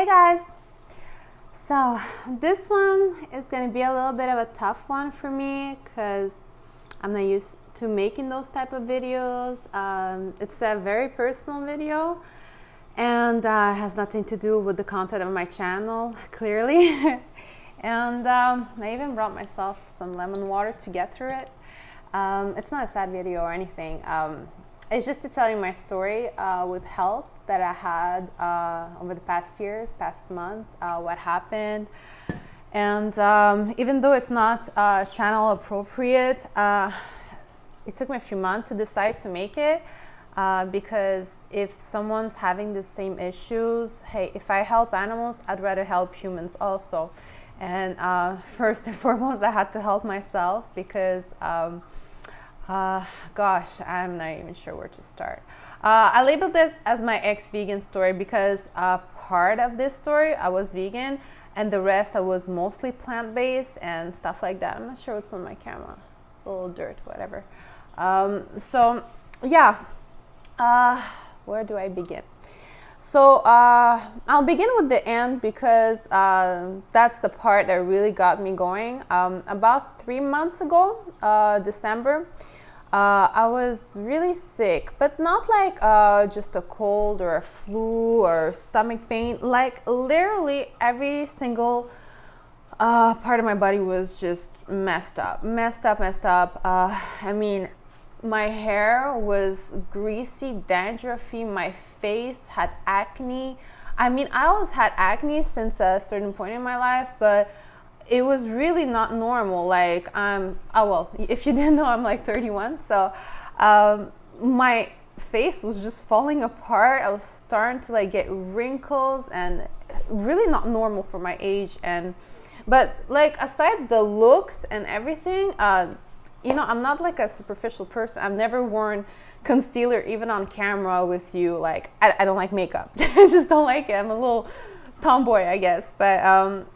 Hey guys! So this one is going to be a little bit of a tough one for me because I'm not used to making those type of videos. It's a very personal video and has nothing to do with the content of my channel, clearly. And I even brought myself some lemon water to get through it. It's not a sad video or anything. It's just to tell you my story with health that I had over the past month, what happened. And even though it's not channel appropriate, it took me a few months to decide to make it because if someone's having the same issues, hey, if I help animals, I'd rather help humans also. And first and foremost, I had to help myself because gosh, I'm not even sure where to start. I labeled this as my ex-vegan story because part of this story I was vegan and the rest I was mostly plant-based and stuff like that. I'm not sure what's on my camera. A little dirt, whatever. So yeah, where do I begin? So I'll begin with the end because that's the part that really got me going. About 3 months ago, December, I was really sick, but not like just a cold or a flu or stomach pain. Like literally every single part of my body was just messed up. I mean, my hair was greasy, dandruffy, my face had acne. I mean, I always had acne since a certain point in my life, but it was really not normal. Like oh well, if you didn't know, I'm like 31, so my face was just falling apart. I was starting to like get wrinkles and really not normal for my age. And but like aside the looks and everything, you know, I'm not like a superficial person. I've never worn concealer even on camera with you. Like I don't like makeup. I just don't like it. I'm a little tomboy, I guess. But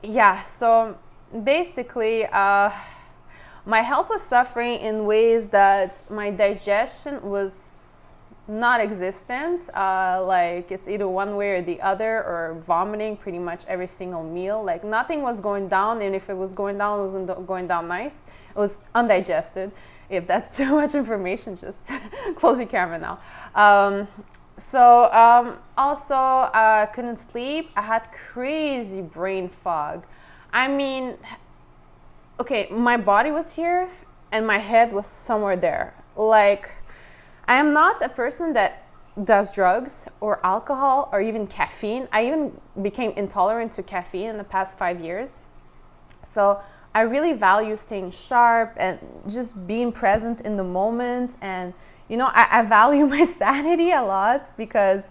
yeah, so basically my health was suffering in ways that my digestion was not existent. Like it's either one way or the other, or vomiting pretty much every single meal. Like nothing was going down, and if it was going down, it wasn't going down nice. It was undigested. If that's too much information, just close your camera now. Also, I couldn't sleep. I had crazy brain fog. I mean, okay, my body was here and my head was somewhere there. Like, I am not a person that does drugs or alcohol or even caffeine. I even became intolerant to caffeine in the past 5 years. So I really value staying sharp and just being present in the moment. And you know, I value my sanity a lot because,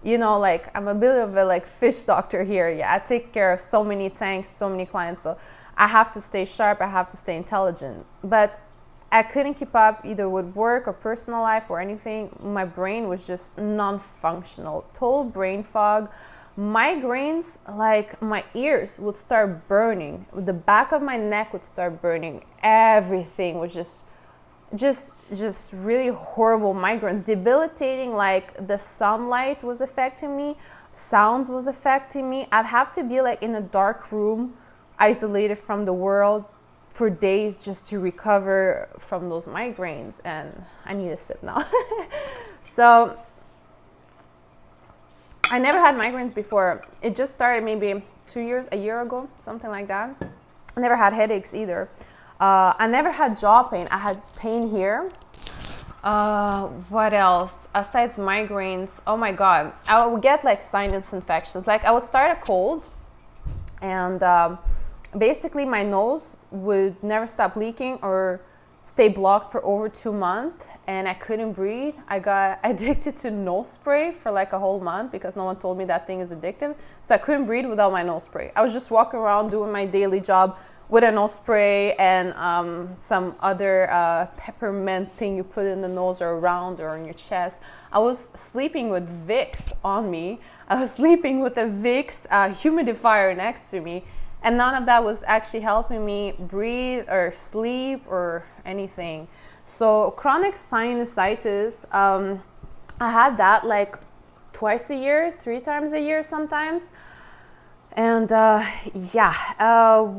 you know, like I'm a bit of a like fish doctor here. Yeah, I take care of so many tanks, so many clients. So I have to stay sharp. I have to stay intelligent. But I couldn't keep up either with work or personal life or anything. My brain was just non-functional, total brain fog. Migraines, like my ears would start burning. The back of my neck would start burning. Everything was just really horrible migraines, debilitating. Like the sunlight was affecting me, sounds was affecting me. I'd have to be like in a dark room, isolated from the world for days just to recover from those migraines. And I need a sip now. So I never had migraines before. It just started maybe a year ago, something like that. I never had headaches either. I never had jaw pain. I had pain here. What else? Aside migraines, oh my God, I would get like sinus infections. Like I would start a cold and basically my nose would never stop leaking or stay blocked for over 2 months and I couldn't breathe. I got addicted to nose spray for like a whole month because no one told me that thing is addictive. So I couldn't breathe without my nose spray. I was just walking around doing my daily job with a nose spray and some other peppermint thing you put in the nose or around or on your chest. I was sleeping with Vicks on me. I was sleeping with a Vicks humidifier next to me. And none of that was actually helping me breathe or sleep or anything. So chronic sinusitis, I had that like twice a year, 3 times a year sometimes. And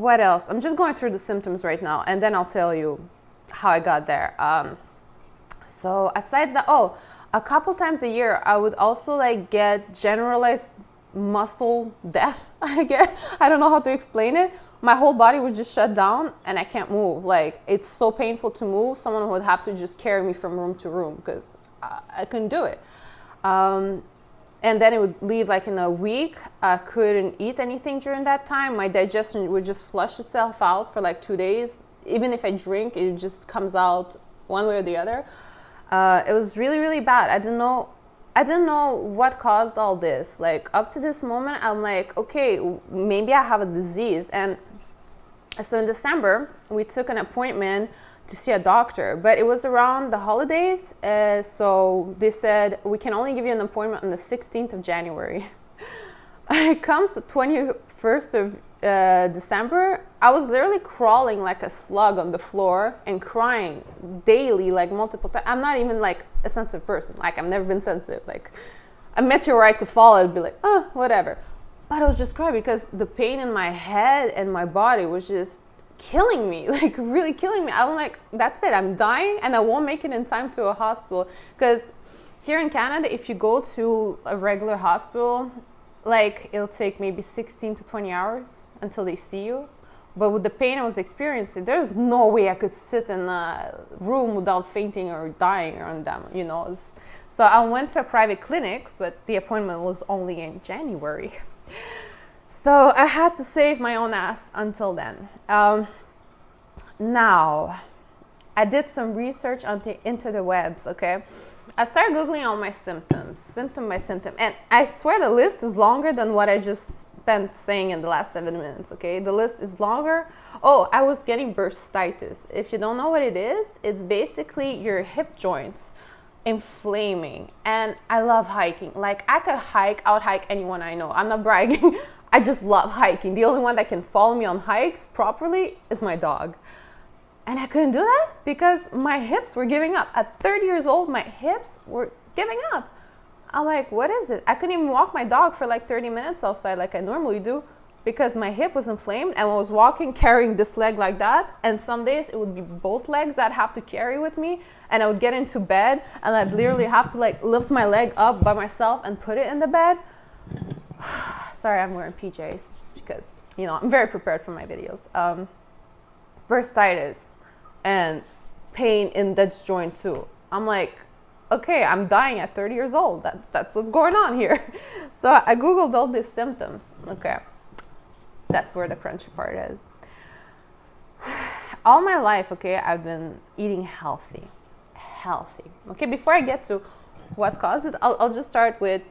what else? I'm just going through the symptoms right now, and then I'll tell you how I got there. So aside that, a couple times a year, I would also like get generalized muscle death. I don't know how to explain it. My whole body would just shut down and I can't move. Like, it's so painful to move. Someone would have to just carry me from room to room because I couldn't do it. And then it would leave like in a week. I couldn't eat anything during that time. My digestion would just flush itself out for like 2 days. Even if I drink, it just comes out one way or the other. It was really, really bad. I didn't know what caused all this. Like, up to this moment, I'm like, okay, maybe I have a disease. And so in December, we took an appointment to see a doctor, but it was around the holidays. So they said, we can only give you an appointment on the 16th of January. It comes to 21st of December. I was literally crawling like a slug on the floor and crying daily, like multiple times. I'm not even like a sensitive person. Like, I've never been sensitive. Like, a meteorite could fall, I'd be like, oh, whatever. But I was just crying because the pain in my head and my body was just killing me, like really killing me. I'm like, that's it, I'm dying and I won't make it in time to a hospital. Because here in Canada, if you go to a regular hospital, like, it'll take maybe 16 to 20 hours until they see you. But with the pain I was experiencing, there's no way I could sit in a room without fainting or dying on them, you know. So I went to a private clinic, but the appointment was only in January. So I had to save my own ass until then. Now, I did some research on the interwebs, okay? I started Googling all my symptoms, symptom by symptom. And I swear the list is longer than what I just spent saying in the last 7 minutes, okay? The list is longer. Oh, I was getting bursitis. If you don't know what it is, it's basically your hip joints inflaming. And I love hiking. Like, I could out-hike anyone I know. I'm not bragging. I just love hiking. The only one that can follow me on hikes properly is my dog. And I couldn't do that because my hips were giving up. At 30 years old, my hips were giving up. I'm like, what is it? I couldn't even walk my dog for like 30 minutes outside like I normally do because my hip was inflamed, and I was walking, carrying this leg like that. And some days it would be both legs that I have to carry with me, and I would get into bed and I'd literally have to like lift my leg up by myself and put it in the bed. Sorry, I'm wearing PJs just because, you know, I'm very prepared for my videos. Bursitis and pain in that joint too. I'm like, okay, I'm dying at 30 years old. That's what's going on here. So I Googled all these symptoms. Okay, that's where the crunchy part is. All my life, okay, I've been eating healthy. Okay, before I get to what caused it, I'll just start with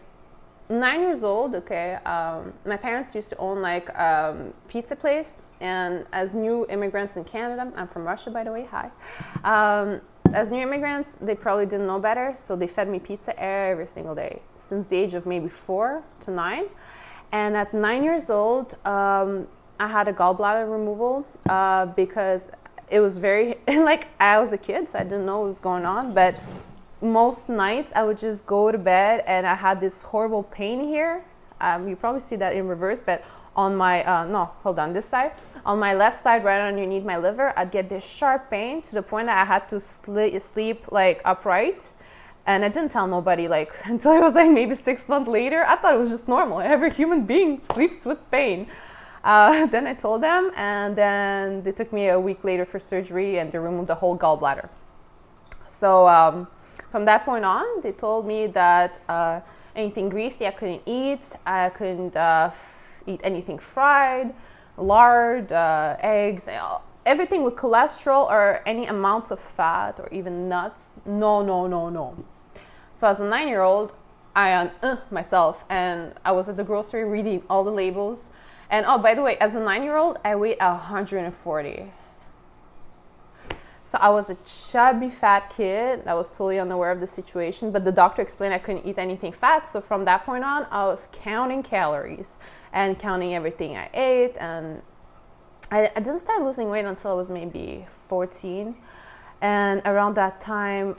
9 years old, okay. My parents used to own like pizza place, and as new immigrants in Canada, I'm from Russia, by the way, hi. As new immigrants, they probably didn't know better, so they fed me pizza every single day since the age of maybe 4 to 9. And at 9 years old, I had a gallbladder removal because it was very, like, I was a kid, so I didn't know what was going on, but most nights I would just go to bed and I had this horrible pain here. You probably see that in reverse, but on my, no, hold on, this side. On my left side, right underneath my liver, I'd get this sharp pain to the point that I had to sleep like upright. And I didn't tell nobody like until it was like maybe 6 months later. I thought it was just normal. Every human being sleeps with pain. Then I told them, and then they took me a week later for surgery and they removed the whole gallbladder. So from that point on, they told me that anything greasy I couldn't eat. I couldn't eat anything fried, lard, eggs, everything with cholesterol or any amounts of fat or even nuts. No. So as a 9-year-old, I myself, and I was at the grocery reading all the labels. And oh, by the way, as a 9-year-old, I weighed 140. So I was a chubby, fat kid that was totally unaware of the situation, but the doctor explained I couldn't eat anything fat. So from that point on, I was counting calories and counting everything I ate. And I didn't start losing weight until I was maybe 14. And around that time,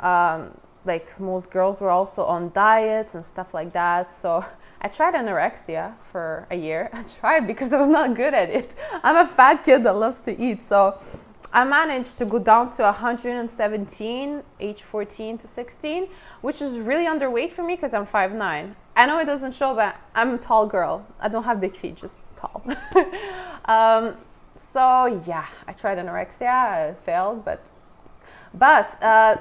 like most girls were also on diets and stuff like that. So I tried anorexia for a year. I tried because I was not good at it. I'm a fat kid that loves to eat. So I managed to go down to 117, age 14 to 16, which is really underweight for me because I'm 5'9". I know it doesn't show, but I'm a tall girl. I don't have big feet, just tall. So yeah, I tried anorexia. I failed, but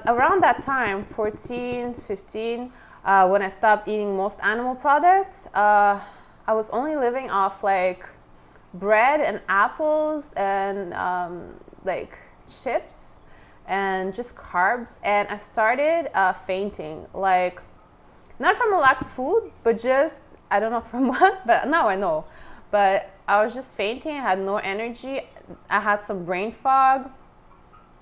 around that time, 14, 15, when I stopped eating most animal products, I was only living off like bread and apples and like chips and just carbs. And I started fainting, like not from a lack of food, but just, I don't know from what, but now I know. But I was just fainting. I had no energy. I had some brain fog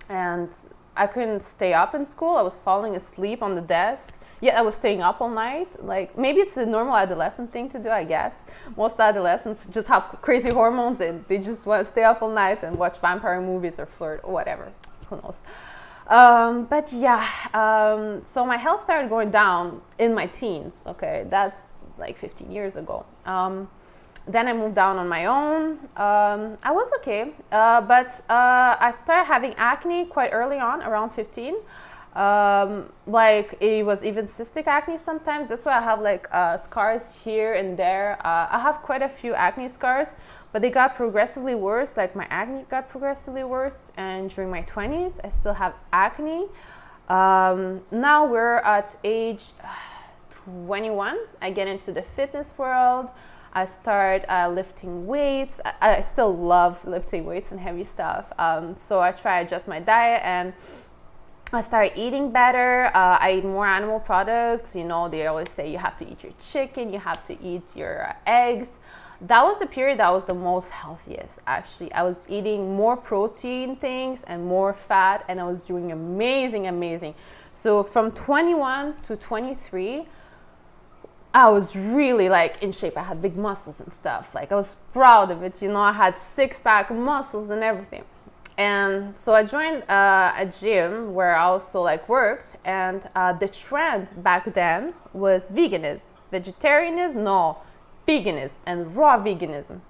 and I couldn't stay up in school. I was falling asleep on the desk. Yeah, I was staying up all night. Like, maybe it's a normal adolescent thing to do, I guess. Most adolescents just have crazy hormones and they just want to stay up all night and watch vampire movies or flirt or whatever. Who knows? But yeah, so my health started going down in my teens. Okay, that's like 15 years ago. Then I moved down on my own. I was okay, but I started having acne quite early on, around 15. Like it was even cystic acne sometimes. That's why I have like scars here and there. I have quite a few acne scars, but they got progressively worse. Like my acne got progressively worse, and during my 20s, I still have acne. Now we're at age 21. I get into the fitness world. I start lifting weights. I still love lifting weights and heavy stuff. So I try to adjust my diet and I started eating better. I eat more animal products. You know, they always say you have to eat your chicken, you have to eat your eggs. That was the period that was the most healthiest, actually. I was eating more protein things and more fat, and I was doing amazing, amazing. So from 21 to 23, I was really like in shape. I had big muscles and stuff. Like I was proud of it. You know, I had six-pack muscles and everything. And so I joined a gym where I also like worked. And the trend back then was veganism. Vegetarianism, no, veganism and raw veganism.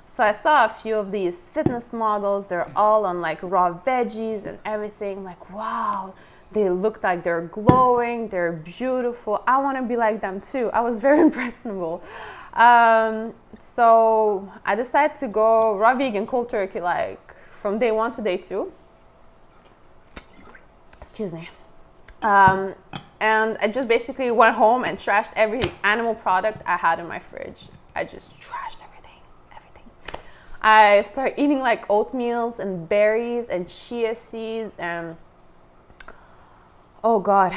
So I saw a few of these fitness models. They're all on like raw veggies and everything. Like, wow. They look like they're glowing, they're beautiful. I want to be like them too. I was very impressionable. So I decided to go raw vegan cold turkey like from day 1 to day 2. Excuse me. And I just basically went home and trashed every animal product I had in my fridge. I just trashed everything. I started eating like oatmeals and berries and chia seeds and oh God,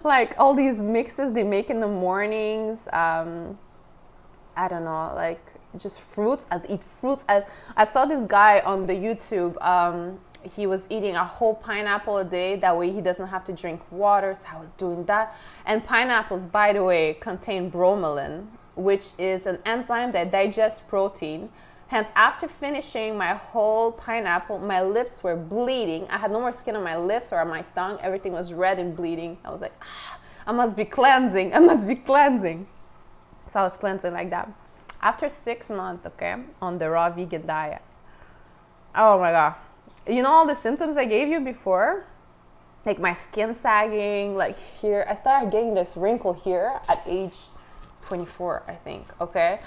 like all these mixes they make in the mornings. I don't know, like just fruits. I'd eat fruits. I saw this guy on the YouTube. He was eating a whole pineapple a day. That way he doesn't have to drink water. So I was doing that. And pineapples, by the way, contain bromelain, which is an enzyme that digests protein. Hence, after finishing my whole pineapple, my lips were bleeding. I had no more skin on my lips or on my tongue. Everything was red and bleeding. I was like, I must be cleansing. I must be cleansing. So I was cleansing like that. After 6 months, okay, on the raw vegan diet. Oh my God. You know all the symptoms I gave you before? Like my skin sagging, like here. I started getting this wrinkle here at age 24, I think, okay?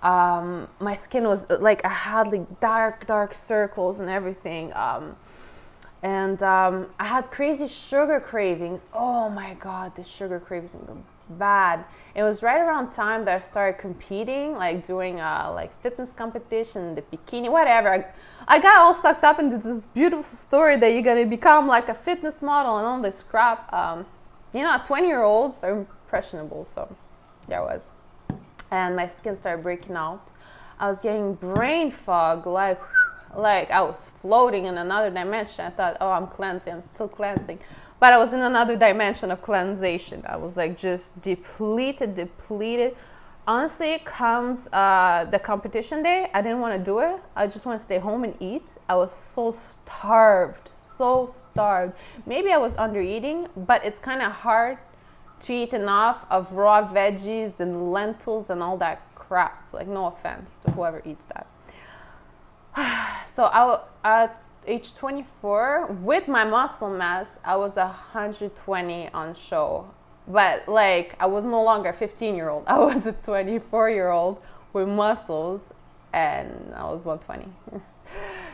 My skin was like, I had like dark circles and everything. I had crazy sugar cravings. Oh my God, the sugar cravings were bad. It was right around time that I started competing, like doing like fitness competition, the bikini, whatever. I got all sucked up into this beautiful story that you're gonna become like a fitness model and all this crap. You know, 20-year-olds are impressionable, so there I was. And my skin started breaking out. I was getting brain fog, like I was floating in another dimension. I thought, oh, I'm cleansing, I'm still cleansing. But I was in another dimension of cleansation. I was like just depleted, honestly, comes the competition day, I didn't want to do it. I just want to stay home and eat. I was so starved, so starved. Maybe I was under eating, but it's kind of hard to eat enough of raw veggies and lentils and all that crap. Like, no offense to whoever eats that. So at age 24, with my muscle mass, I was 120 on show. But like, I was no longer a 15-year-old. I was a 24-year-old with muscles, and I was 120.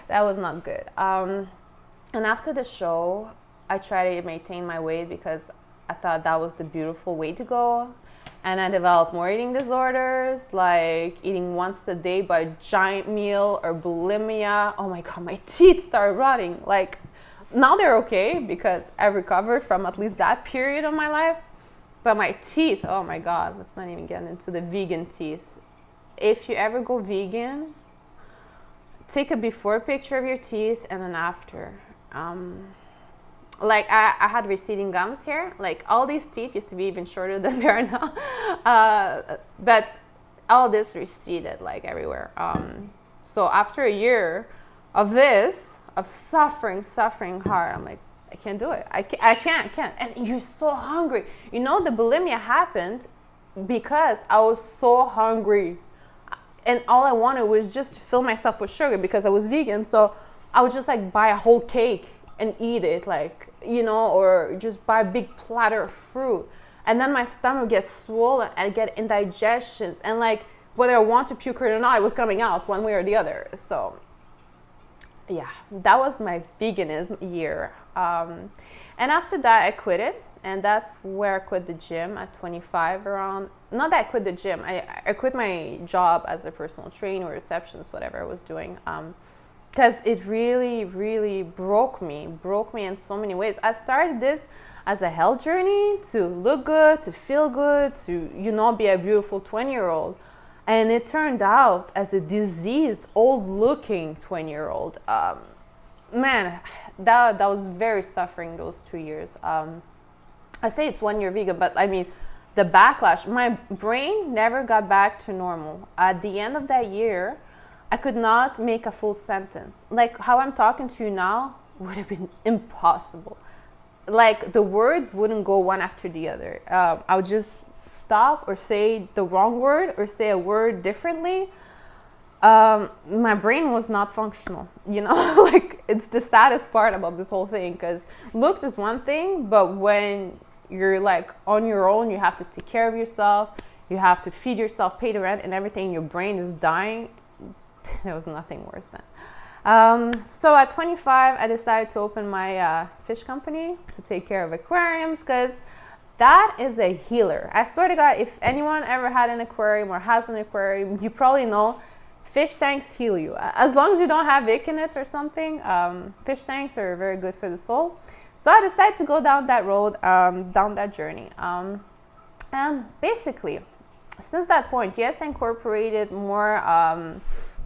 That was not good. And after the show, I tried to maintain my weight because I thought that was the beautiful way to go. And I developed more eating disorders, like eating once a day by a giant meal or bulimia. Oh my God, my teeth started rotting. Like, now they're okay because I recovered from at least that period of my life. But my teeth, oh my God, let's not even get into the vegan teeth. If you ever go vegan, take a before picture of your teeth and an after. Like, I had receding gums here. Like, all these teeth used to be even shorter than they are now. But all this receded, like, everywhere. So after a year of this, of suffering hard, I'm like, I can't do it. I can't. And you're so hungry. You know, the bulimia happened because I was so hungry. And all I wanted was just to fill myself with sugar because I was vegan. So I would just, like, buy a whole cake and eat it, like, you know, or just buy a big platter of fruit. And then my stomach gets swollen and I get indigestions. And, like, whether I want to puke or not, it was coming out one way or the other. So, yeah, that was my veganism year. And after that, I quit it. And that's where I quit the gym at 25 around. Not that I quit the gym. I quit my job as a personal trainer or receptionist, whatever I was doing. Because it really, really broke me in so many ways. I started this as a health journey to look good, to feel good, to, you know, be a beautiful 20-year-old. And it turned out as a diseased, old-looking 20-year-old. Man, that was very suffering those 2 years. I say it's 1 year vegan, but I mean, the backlash, my brain never got back to normal. At the end of that year, I could not make a full sentence. Like, how I'm talking to you now would have been impossible. Like, the words wouldn't go one after the other. I would just stop or say the wrong word or say a word differently. My brain was not functional, you know. Like, it's the saddest part about this whole thing, because looks is one thing, but when you're, like, on your own, you have to take care of yourself, you have to feed yourself, pay the rent and everything, your brain is dying. There was nothing worse than. So at 25, I decided to open my fish company to take care of aquariums, because that is a healer. I swear to God, if anyone ever had an aquarium or has an aquarium, you probably know fish tanks heal you. As long as you don't have ick in it or something, fish tanks are very good for the soul. So I decided to go down that road, down that journey. And basically, since that point, yes, I incorporated more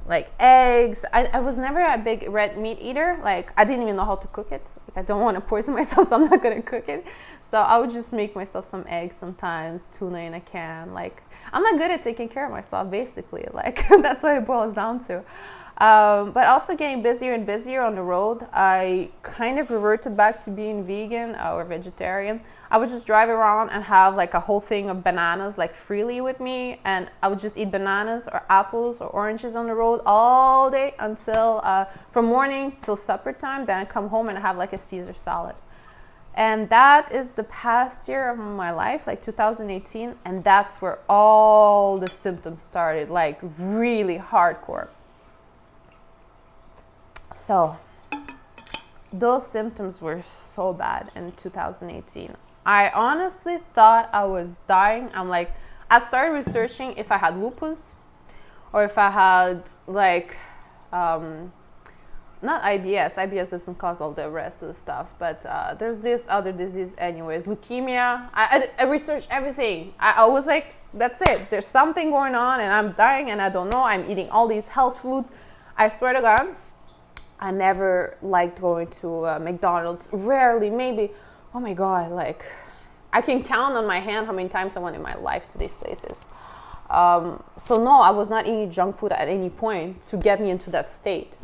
like eggs. I was never a big red meat eater. Like, I didn't even know how to cook it. Like, I don't want to poison myself, so I'm not going to cook it. So I would just make myself some eggs sometimes, tuna in a can. Like, I'm not good at taking care of myself, basically. Like, that's what it boils down to. But also getting busier and busier on the road, I kind of reverted back to being vegan or vegetarian. I would just drive around and have, like, a whole thing of bananas, like, freely with me, and I would just eat bananas or apples or oranges on the road all day until from morning till supper time. Then I come home and I have, like, a Caesar salad. And that is the past year of my life, like 2018, and that's where all the symptoms started, like, really hardcore. So those symptoms were so bad in 2018. I honestly thought I was dying. I'm like, I started researching if I had lupus or if I had, like, not IBS. IBS doesn't cause all the rest of the stuff, but there's this other disease anyways, leukemia. I researched everything. I was like, that's it. There's something going on and I'm dying and I don't know. I'm eating all these health foods. I swear to God, I never liked going to McDonald's. Rarely, maybe. Oh my God, like, I can count on my hand how many times I went in my life to these places. So no, I was not eating junk food at any point to get me into that state.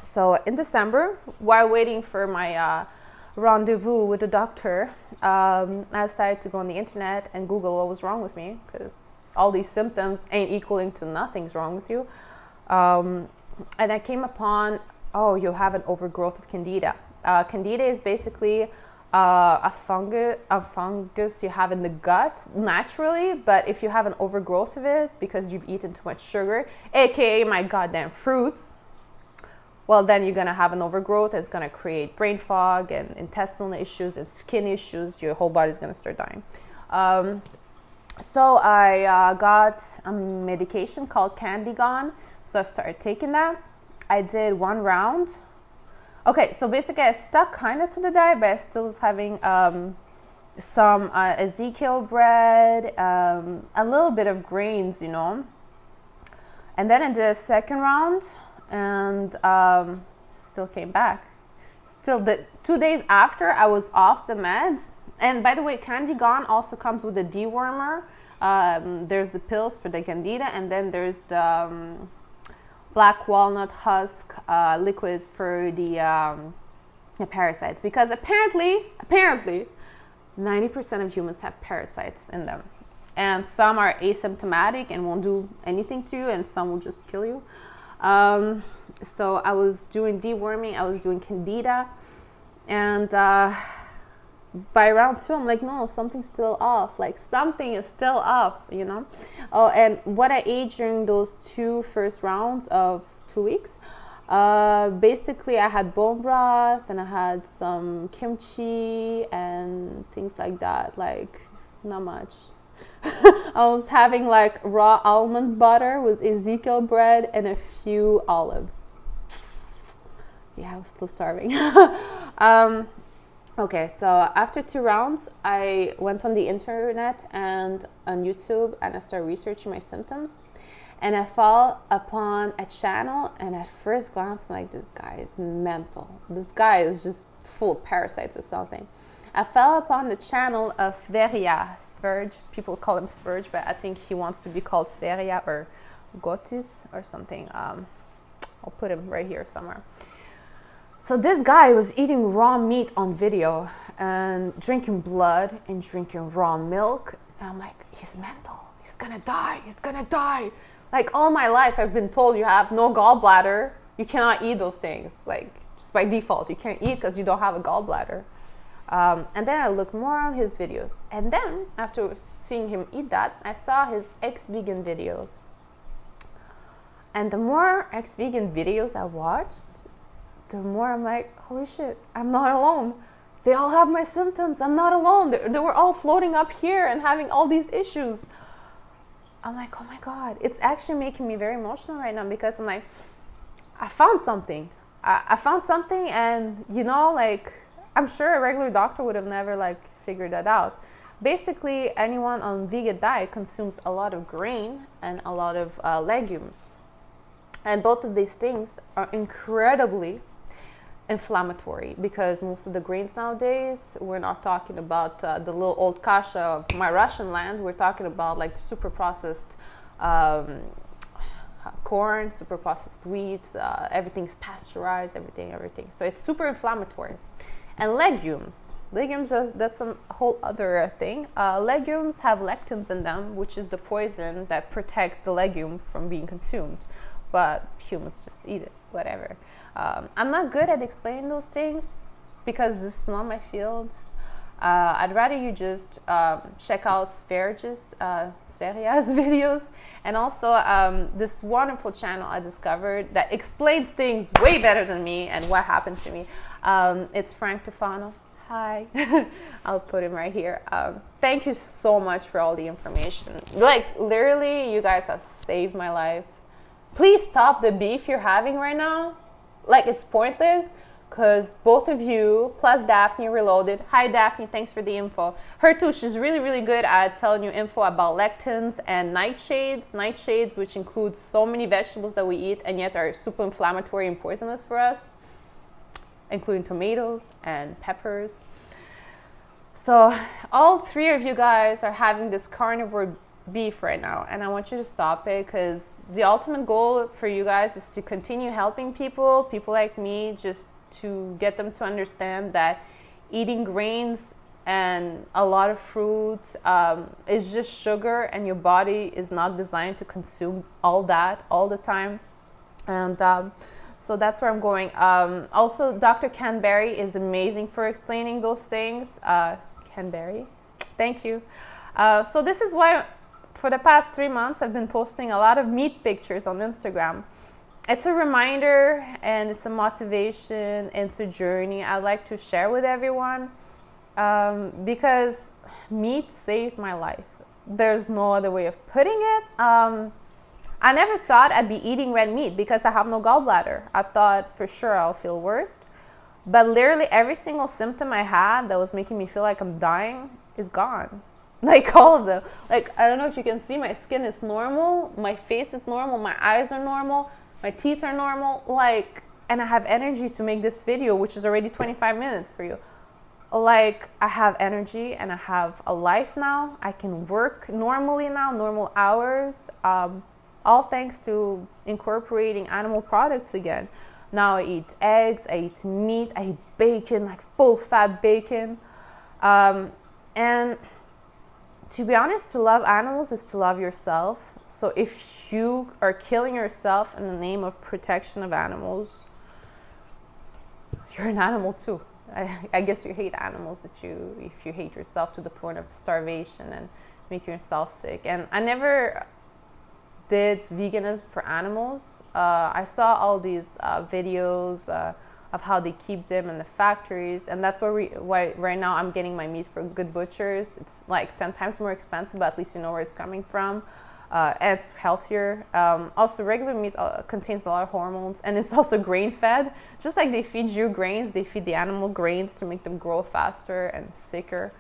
So in December, while waiting for my rendezvous with the doctor, I decided to go on the internet and Google what was wrong with me, because all these symptoms ain't equaling to nothing's wrong with you. And I came upon, oh, you have an overgrowth of Candida. Candida is basically a fungus you have in the gut naturally, but if you have an overgrowth of it because you've eaten too much sugar, aka my goddamn fruits, well, then you're gonna have an overgrowth. It's gonna create brain fog and intestinal issues and skin issues. Your whole body's gonna start dying. So I got a medication called Candida. So I started taking that. I did 1 round. Okay, so basically I stuck kind of to the diet, but I still was having some Ezekiel bread, a little bit of grains, you know. And then I did a 2nd round and still came back. Still, the 2 days after I was off the meds. And by the way, Candida also comes with a dewormer. There's the pills for the Candida, and then there's the black walnut husk liquid for the parasites. Because apparently, 90% of humans have parasites in them. And some are asymptomatic and won't do anything to you, and some will just kill you. So I was doing deworming, I was doing Candida, and by round 2, I'm like, no, something's still off. Like, something is still off, you know? Oh, and what I ate during those 2 first rounds of 2 weeks, basically I had bone broth and I had some kimchi and things like that. Like, not much. I was having like raw almond butter with Ezekiel bread and a few olives. Yeah, I was still starving. Okay, so after 2 rounds, I went on the internet and on YouTube and I started researching my symptoms. And I fell upon a channel, and at first glance, I'm like, this guy is mental. This guy is just full of parasites or something. I fell upon the channel of Sverige. People call him Sverige, but I think he wants to be called Sveria or Gotis or something. I'll put him right here somewhere. So this guy was eating raw meat on video and drinking blood and drinking raw milk. And I'm like, he's mental. He's gonna die. He's gonna die. Like, all my life I've been told you have no gallbladder. You cannot eat those things. Like, just by default, you can't eat because you don't have a gallbladder. And then I looked more on his videos. And then after seeing him eat that, I saw his ex-vegan videos. And the more ex-vegan videos I watched, the more I'm like, holy shit, I'm not alone. They all have my symptoms. I'm not alone. They were all floating up here and having all these issues. I'm like, oh my God. It's actually making me very emotional right now, because I'm like, I found something. I found something, and, you know, like, I'm sure a regular doctor would have never, like, figured that out. Basically, anyone on vegan diet consumes a lot of grain and a lot of legumes. And both of these things are incredibly inflammatory, because most of the grains nowadays, we're not talking about the little old kasha of my Russian land. We're talking about like super processed corn, super processed wheat, everything's pasteurized, everything. So it's super inflammatory. And legumes, that's a whole other thing. Legumes have lectins in them, which is the poison that protects the legume from being consumed. But humans just eat it, whatever. I'm not good at explaining those things because this is not my field. I'd rather you just check out Sveria's videos, and also this wonderful channel I discovered that explains things way better than me and what happened to me. It's Frank Tufano. Hi. I'll put him right here. Thank you so much for all the information. Like, literally, you guys have saved my life. Please stop the beef you're having right now. Like, it's pointless, because both of you, plus Daphne Reloaded. Hi, Daphne. Thanks for the info. Her too. She's really, really good at telling you info about lectins and nightshades. Nightshades, which includes so many vegetables that we eat and yet are super inflammatory and poisonous for us, including tomatoes and peppers. So all 3 of you guys are having this carnivore beef right now, and I want you to stop it, because the ultimate goal for you guys is to continue helping people like me, just to get them to understand that eating grains and a lot of fruit is just sugar, and your body is not designed to consume all that all the time. And so that's where I'm going. Also, Dr. Canberry is amazing for explaining those things. Canberry, thank you. So this is why for the past 3 months I've been posting a lot of meat pictures on Instagram. It's a reminder, and it's a motivation, it's a journey I'd like to share with everyone, because meat saved my life. There's no other way of putting it. I never thought I'd be eating red meat because I have no gallbladder. I thought for sure I'll feel worse. But literally every single symptom I had that was making me feel like I'm dying is gone. Like all of them. Like, I don't know if you can see, my skin is normal, my face is normal, my eyes are normal, my teeth are normal. Like, and I have energy to make this video, which is already 25 minutes for you. Like, I have energy and I have a life now. I can work normally now, normal hours. All thanks to incorporating animal products again. Now I eat eggs, I eat meat, I eat bacon, like full fat bacon. And to be honest, to love animals is to love yourself. So if you are killing yourself in the name of protection of animals, you're an animal too. I guess you hate animals if you hate yourself to the point of starvation and making yourself sick. And I never did veganism for animals. I saw all these videos of how they keep them in the factories, and that's why right now I'm getting my meat from good butchers. It's like 10 times more expensive, but at least you know where it's coming from, and it's healthier. Also, regular meat contains a lot of hormones, and it's also grain-fed. Just like they feed you grains, they feed the animal grains to make them grow faster and sicker.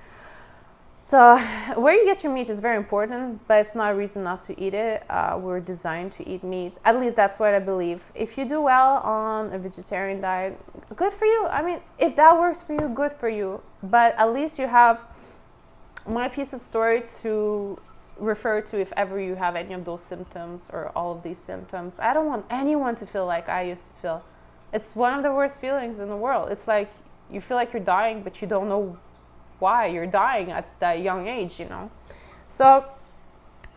So where you get your meat is very important, but it's not a reason not to eat it. We're designed to eat meat. At least that's what I believe. If you do well on a vegetarian diet, good for you. I mean, if that works for you, good for you. But at least you have my piece of story to refer to if ever you have any of those symptoms or all of these symptoms. I don't want anyone to feel like I used to feel. It's one of the worst feelings in the world. It's like you feel like you're dying, but you don't know why you're dying at that young age, you know. So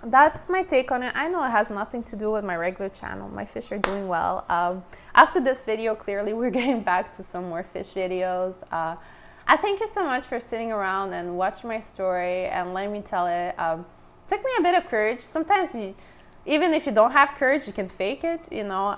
that's my take on it. I know it has nothing to do with my regular channel. My fish are doing well. After this video, clearly we're getting back to some more fish videos. I thank you so much for sitting around and watching my story and letting me tell it. Took me a bit of courage. Sometimes even if you don't have courage, you can fake it, you know.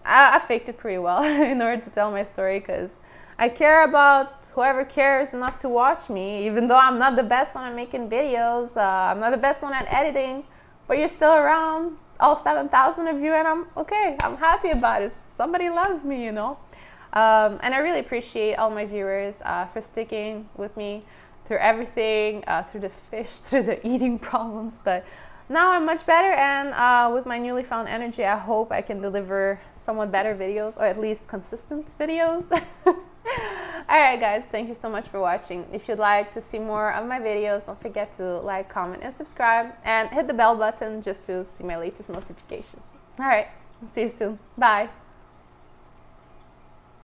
I faked it pretty well in order to tell my story, because I care about whoever cares enough to watch me, even though I'm not the best one at making videos. I'm not the best one at editing, but you're still around, all 7,000 of you, and I'm okay. I'm happy about it. Somebody loves me, you know. And I really appreciate all my viewers for sticking with me through everything, through the fish, through the eating problems. But now I'm much better, and with my newly found energy, I hope I can deliver somewhat better videos, or at least consistent videos. Alright guys, thank you so much for watching. If you'd like to see more of my videos, don't forget to like, comment, and subscribe, and hit the bell button just to see my latest notifications. Alright, see you soon. Bye.